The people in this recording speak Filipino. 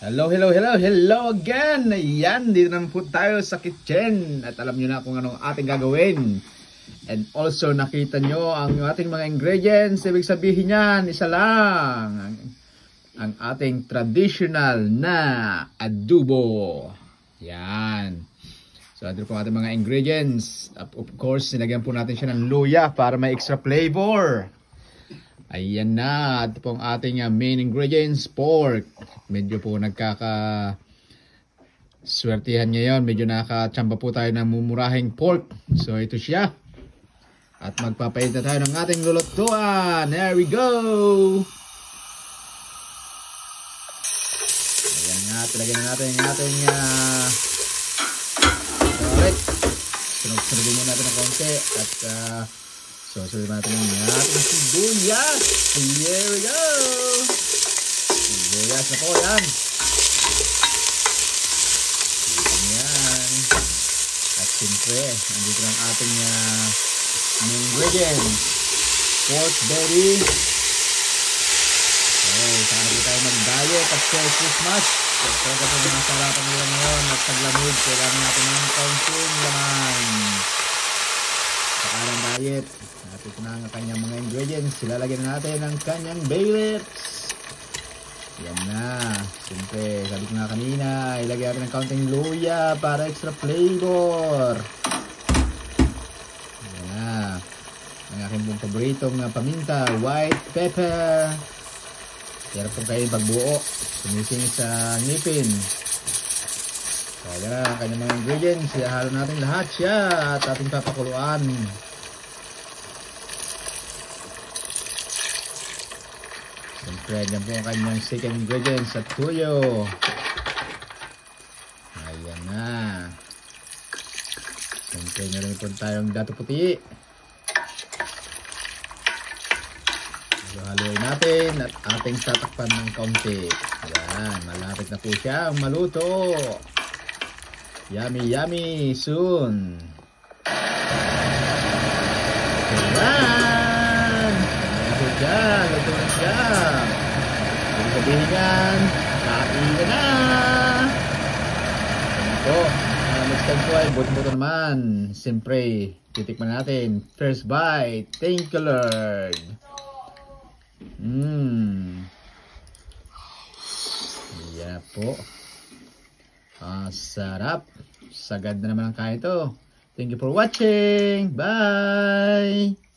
Hello again! Ayan, dito naman po tayo sa kitchen. At alam nyo na kung anong ating gagawin. And also, nakita nyo ang ating mga ingredients. Ibig sabihin yan, isa lang. Ang ating traditional na adobo. Yan. So, ito po ating mga ingredients. Of course, nilagyan po natin siya ng luya para may extra flavor. Ayan na, ito pong ating main ingredients, pork. Medyo po nagkaka-swertihan ngayon. Medyo nakachamba po tayo ng mumurahing pork. So ito siya. At magpapainta tayo ng ating lulutuan. There we go! Ayan nga, talagyan na natin yung ating garlic. Sunod-sunodin mo natin ng konti. At so, sabi natin yung ating sibuyas. Here we go. Sibuyas na po, yan. Yan. At siyempre, nandito ang ating main ingredients. Pork belly. Okay, saka na po tayo mag-diet at share Christmas. So, kaya po mga sarapan nila ngayon at paglamig, kailangan natin ng konting laman. Saka ng diet. At ito na ang kanyang mga ingredients. Ilalagyan natin ang kanyang bay lips. Yan na. Siyempre, sabi ko nga kanina, ilagay natin ng kaunting luya para extra flavor. Yan na. Ang aking pong paboritong paminta, white pepper. Kaya po kayo pagbuo. Sumisingit sa ngipin. So, yan na ang kanyang mga ingredients. Ihalo natin lahat siya at ating papakuluan. Siyempre, yan po ang kanyang second ingredients at tuyo. Ayan na. Siyempre, meron po tayong dato puti. So, haluin natin at ating tatakpan ng kaunti. Ayan, malapit na po siyang maluto. Yummy, yummy soon. Ayan. Ito dyan. Ito na siya. Ibig sabihin yan, kain ka na. Ito. Next time po ay buto-buto naman. Siyempre, titikman natin. First bite. Thank you, Lord. Yan po. Sarap. Sagad na naman ang kain ito. Thank you for watching. Bye!